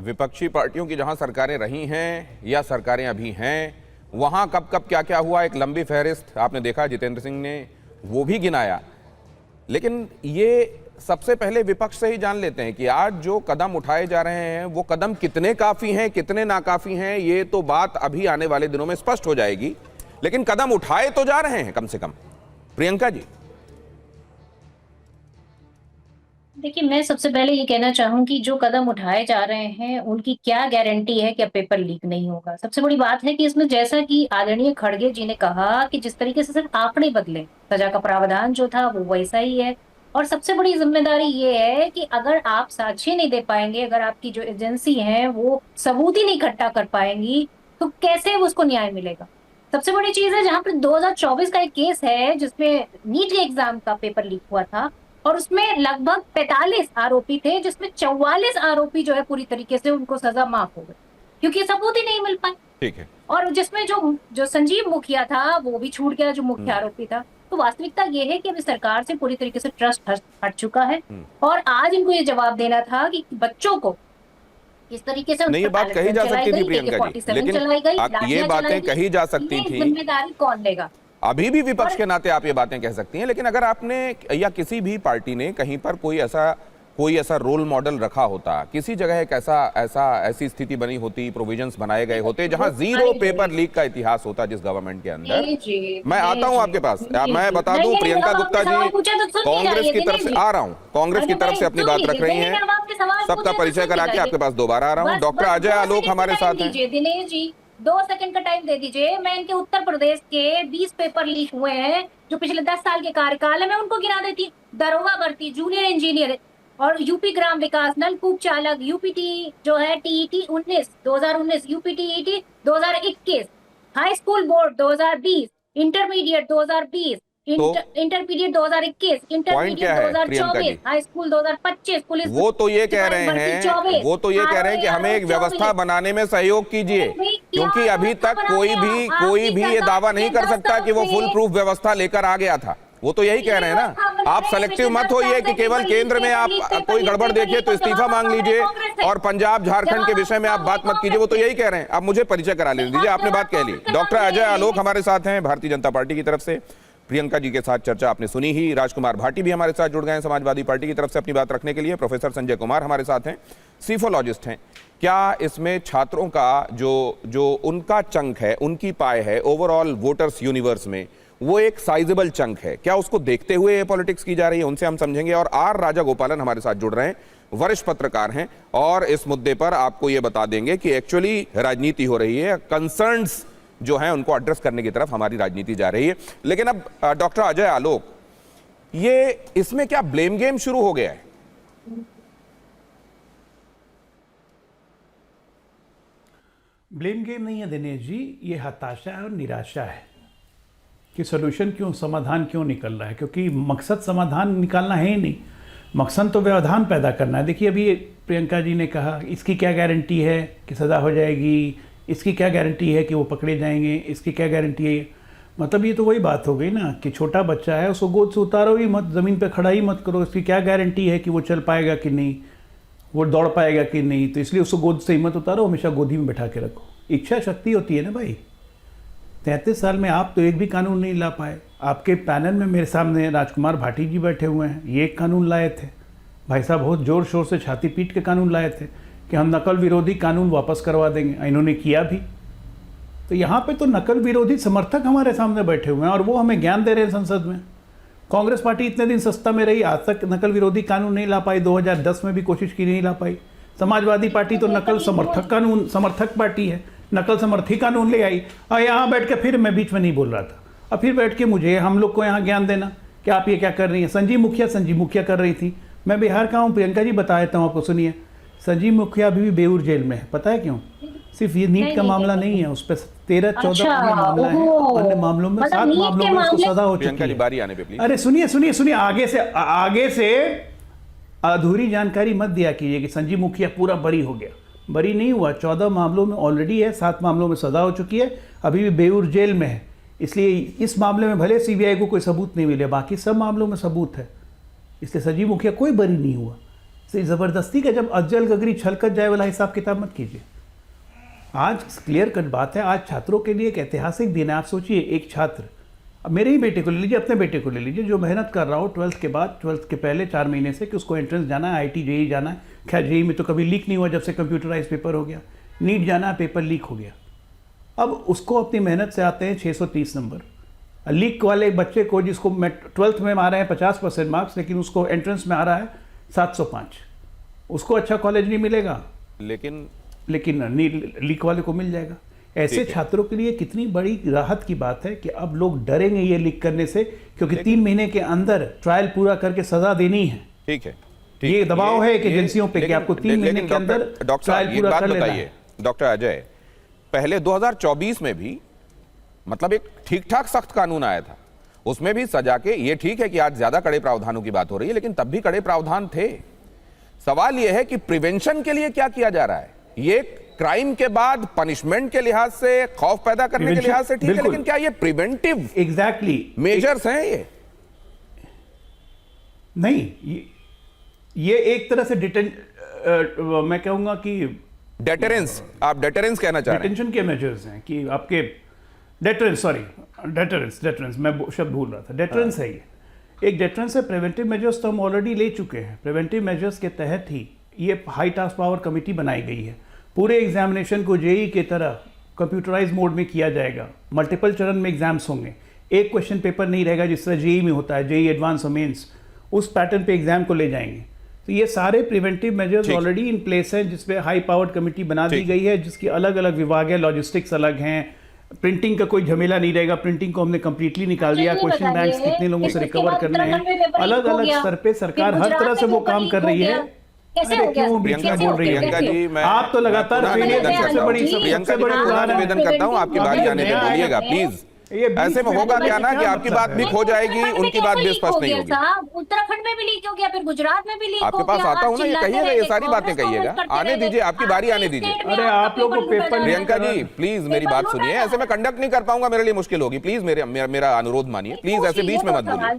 विपक्षी पार्टियों की जहां सरकारें रही हैं या सरकारें अभी हैं, वहां कब कब क्या क्या हुआ, एक लंबी फहरिस्त आपने देखा, जितेंद्र सिंह ने वो भी गिनाया। लेकिन ये सबसे पहले विपक्ष से ही जान लेते हैं कि आज जो कदम उठाए जा रहे हैं वो कदम कितने काफी हैं, कितने नाकाफी हैं। ये तो बात अभी आने वाले दिनों में स्पष्ट हो जाएगी, लेकिन कदम उठाए तो जा रहे हैं कम से कम। प्रियंका जी, देखिए, मैं सबसे पहले ये कहना चाहूंगी जो कदम उठाए जा रहे हैं उनकी क्या गारंटी है कि पेपर लीक नहीं होगा। सबसे बड़ी बात है कि इसमें जैसा कि आदरणीय खड़गे जी ने कहा कि जिस तरीके से सिर्फ आंकड़े बदले, सजा का प्रावधान जो था वो वैसा ही है। और सबसे बड़ी जिम्मेदारी ये है कि अगर आप साक्ष्य नहीं दे पाएंगे, अगर आपकी जो एजेंसी है वो सबूत ही नहीं इकट्ठा कर पाएंगी, तो कैसे उसको न्याय मिलेगा। सबसे बड़ी चीज है, जहां पर 2024 का एक केस है जिसमें नीट के एग्जाम का पेपर लीक हुआ था और उसमें लगभग 45 आरोपी थे, जिसमें 44 आरोपी जो है पूरी तरीके से उनको सजा माफ हो गई क्योंकि सबूत ही नहीं मिल पाए। ठीक है। और जिसमें जो जो संजीव मुखिया था वो भी छूट गया, जो मुख्य आरोपी था। तो वास्तविकता ये है कि अभी सरकार से पूरी तरीके से ट्रस्ट हट चुका है और आज इनको ये जवाब देना था कि बच्चों को इस तरीके से नहीं, ये बात कही जा सकती थी प्रियंका जी, लेकिन ये बातें कही जा सकती थी, जिम्मेदारी कौन लेगा। अभी भी विपक्ष के नाते आप ये बातें कह सकती हैं, लेकिन अगर आपने या किसी भी पार्टी ने कहीं पर कोई ऐसा रोल मॉडल रखा होता, किसी जगह एक ऐसी स्थिति बनी होती, प्रोविजंस बनाए गए होते जहां जीरो पेपर लीक का इतिहास होता जिस गवर्नमेंट के अंदर। मैं आता हूं आपके पास, मैं बता दूं, प्रियंका गुप्ता जी कांग्रेस की तरफ से आ रहा हूं, कांग्रेस की तरफ से अपनी बात रख रही हैं, सबका परिचय करा के आपके पास दोबारा आ रहा हूं। डॉक्टर अजय आलोक हमारे साथ हैं। दिनेश जी, 2 सेकंड का टाइम दे दीजिए। मैं इनके उत्तर प्रदेश के 20 पेपर लीक हुए हैं जो पिछले 10 साल के कार्यकाल है, मैं उनको गिना देती। दरोगा भर्ती, जूनियर इंजीनियर और यूपी ग्राम विकास, नलकूप चालक, यूपीटी जो है TET 2019, UP TET 2021, high school board 2020, intermediate 2020, intermediate 2021, intermediate 2024, high school 2025, police. वो तो ये कह रहे हैं कि हमें एक व्यवस्था बनाने में सहयोग कीजिए, क्योंकि अभी तक कोई भी ये दावा नहीं कर सकता कि वो फुल प्रूफ व्यवस्था लेकर आ गया था। वो तो यही कह रहे हैं ना। आप सेलेक्टिव मत होइए कि केवल केंद्र में आप कोई गड़बड़ देखिए तो इस्तीफा मांग लीजिए और पंजाब झारखंड के विषय में आप बात मत कीजिए। वो तो यही कह रहे हैं। अब मुझे परिचय करा लेने दीजिए, आपने बात कह ली। डॉक्टर अजय आलोक हमारे साथ हैं भारतीय जनता पार्टी की तरफ से। प्रियंका जी के साथ चर्चा आपने सुनी ही। राजकुमार भाटी भी हमारे साथ जुड़ गए हैं समाजवादी पार्टी की तरफ से अपनी बात रखने के लिए। प्रोफेसर संजय कुमार हमारे साथ हैं, सीफोलॉजिस्ट हैं। क्या इसमें छात्रों का जो उनका चंक है, उनकी पाए है ओवरऑल वोटर्स यूनिवर्स में, वो एक साइजेबल चंक है, क्या उसको देखते हुए ये पॉलिटिक्स की जा रही है, उनसे हम समझेंगे। और आर राजा गोपालन हमारे साथ जुड़ रहे हैं, वरिष्ठ पत्रकार हैं और इस मुद्दे पर आपको ये बता देंगे कि एक्चुअली राजनीति हो रही है, कंसर्न्स जो हैं उनको एड्रेस करने की तरफ हमारी राजनीति जा रही है। लेकिन अब डॉक्टर अजय आलोक, ये इसमें क्या ब्लेम गेम शुरू हो गया है? ब्लेम गेम नहीं है दिनेश जी, ये हताशा है और निराशा है कि सोल्यूशन क्यों, समाधान क्यों निकल रहा है, क्योंकि मकसद समाधान निकालना है ही नहीं, मकसद तो व्यवधान पैदा करना है। देखिए, अभी प्रियंका जी ने कहा इसकी क्या गारंटी है कि सज़ा हो जाएगी, इसकी क्या गारंटी है कि वो पकड़े जाएंगे, इसकी क्या गारंटी है। मतलब ये तो वही बात हो गई ना कि छोटा बच्चा है, उसको गोद से उतारो ही मत, ज़मीन पे खड़ा ही मत करो, इसकी क्या गारंटी है कि वो चल पाएगा कि नहीं, वो दौड़ पाएगा कि नहीं। तो इसलिए उसको गोद से ही मत उतारो, हमेशा गोदी में बैठा के रखो। इच्छा शक्ति होती है ना भाई। 33 साल में आप तो एक भी कानून नहीं ला पाए। आपके पैनल में मेरे सामने राजकुमार भाटी जी बैठे हुए हैं, ये एक कानून लाए थे भाई साहब, बहुत ज़ोर शोर से छाती पीट के कानून लाए थे कि हम नकल विरोधी कानून वापस करवा देंगे। इन्होंने किया भी। तो यहाँ पे तो नकल विरोधी समर्थक हमारे सामने बैठे हुए हैं और वो हमें ज्ञान दे रहे हैं संसद में। कांग्रेस पार्टी इतने दिन सत्ता में रही, आज तक नकल विरोधी कानून नहीं ला पाई, 2010 में भी कोशिश की, नहीं ला पाई। समाजवादी पार्टी तो नकल समर्थक पार्टी है, नकल समर्थी कानून ले आई। और यहाँ बैठ के फिर मैं बीच में नहीं बोल रहा था, और फिर बैठ के मुझे हम लोग को यहाँ ज्ञान देना कि आप ये क्या कर रही हैं। संजीव मुखिया कर रही थी। मैं बिहार का हूँ, प्रियंका जी बता देता हूँ आपको, सुनिए। संजीव मुखिया अभी भी बेऊर जेल में है, पता है क्यों? सिर्फ ये नीट का मामला नहीं है, उस पर 13-14 मामला है, अन्य मामलों में 7 मामलों में उसको सजा हो चुकी है। अरे सुनिए, आगे से अधूरी जानकारी मत दिया कीजिए कि संजीव मुखिया पूरा बरी हो गया। बरी नहीं हुआ, 14 मामलों में ऑलरेडी है, 7 मामलों में सजा हो चुकी है, अभी भी बेऊर जेल में है। इसलिए इस मामले में भले सीबीआई को कोई सबूत नहीं मिले, बाकी सब मामलों में सबूत है, इसलिए संजीव मुखिया कोई बरी नहीं हुआ। से ज़बरदस्ती का जब अज्जल गगरी छलकत जाए वाला हिसाब किताब मत कीजिए। आज क्लियर कट बात है, आज छात्रों के लिए एक ऐतिहासिक दिन है। आप सोचिए, एक छात्र, अब मेरे ही बेटे को ले लीजिए, अपने बेटे को ले लीजिए, जो मेहनत कर रहा हो 12th के बाद, 12th के पहले 4 महीने से कि उसको एंट्रेंस जाना है, IIT JEE जाना है। खैर JEE में तो कभी लीक नहीं हुआ जब से कंप्यूटराइज पेपर हो गया। नीट जाना है, पेपर लीक हो गया। अब उसको अपनी मेहनत से आते हैं 630 नंबर। लीक वाले बच्चे को, जिसको 12th में आ रहे हैं 50% मार्क्स, लेकिन उसको एंट्रेंस में आ रहा है 705, उसको अच्छा कॉलेज नहीं मिलेगा, लेकिन लीक वाले को मिल जाएगा। ऐसे छात्रों के लिए कितनी बड़ी राहत की बात है कि अब लोग डरेंगे ये लीक करने से, क्योंकि 3 महीने के अंदर ट्रायल पूरा करके सजा देनी है। ठीक है, ये दबाव है कि एजेंसियों पे कि आपको 3 महीने के अंदर ट्रायल पूरा कर लेना है। डॉक्टर अजय, पहले 2024 में भी मतलब एक ठीक ठाक सख्त कानून आया था, उसमें भी सजा के, ये ठीक है कि आज ज्यादा कड़े प्रावधानों की बात हो रही है, लेकिन तब भी कड़े प्रावधान थे। सवाल यह है कि प्रिवेंशन के लिए क्या किया जा रहा है। ये क्राइम के बाद पनिशमेंट के लिहाज से, खौफ पैदा करने के लिहाज से ठीक है, लेकिन क्या ये प्रिवेंटिव मेजर्स हैं? ये नहीं, ये एक तरह से मैं कहूंगा कि डेटरेंस, आप डेटरेंस कहना चाह रहे हैं? डिटेंशन के मेजर्स हैं कि आपके डेटरेंस मैं शब्द भूल रहा था। डेटरेंस है ये, एक डेटरेंस है। प्रिवेंटिव मेजर्स तो हम ऑलरेडी ले चुके हैं। प्रिवेंटिव मेजर्स के तहत ही ये हाई टास्क पावर कमेटी बनाई गई है। पूरे एग्जामिनेशन को JEE की तरह कंप्यूटराइज मोड में किया जाएगा। मल्टीपल चरण में एग्जाम्स होंगे, एक क्वेश्चन पेपर नहीं रहेगा जिस तरह JEE में होता है, JEE एडवांस और मेंस, उस पैटर्न पे एग्जाम को ले जाएंगे। तो ये सारे preventive measures already in place हैं, जिसपे हाई पावर्ड कमेटी बना दी गई है, जिसकी अलग अलग विभाग है। लॉजिस्टिक्स अलग हैं, प्रिंटिंग का कोई झमेला नहीं रहेगा, प्रिंटिंग को हमने कंप्लीटली निकाल दिया। क्वेश्चन बैंक्स कितने लोगों से रिकवर करने हैं, अलग अलग स्तर पे सरकार हर तरह से वो काम कर रही है। प्रियंका जी, मैं आप तो लगातार प्रियंका जी, मैं निवेदन करता हूँ, आपकी बारी आने में बोलिएगा प्लीज। ऐसे में होगा क्या ना कि आपकी बात भी खो जाएगी, उनकी बात भी स्पष्ट नहीं होगी। उत्तराखंड में भी लीक हो गया, फिर गुजरात में भी लीक हो गया। आपके पास आता हूँ ना, ये कहिएगा, ये सारी बातें कहिएगा। आने दीजिए, आपकी बारी आने दीजिए। अरे आप लोग को पेपर, प्रियंका जी प्लीज मेरी बात सुनिए, ऐसे मैं कंडक्ट नहीं कर पाऊंगा, मेरे लिए मुश्किल होगी। प्लीज मेरा अनुरोध मानिए, प्लीज ऐसे बीच में मत बोलिए।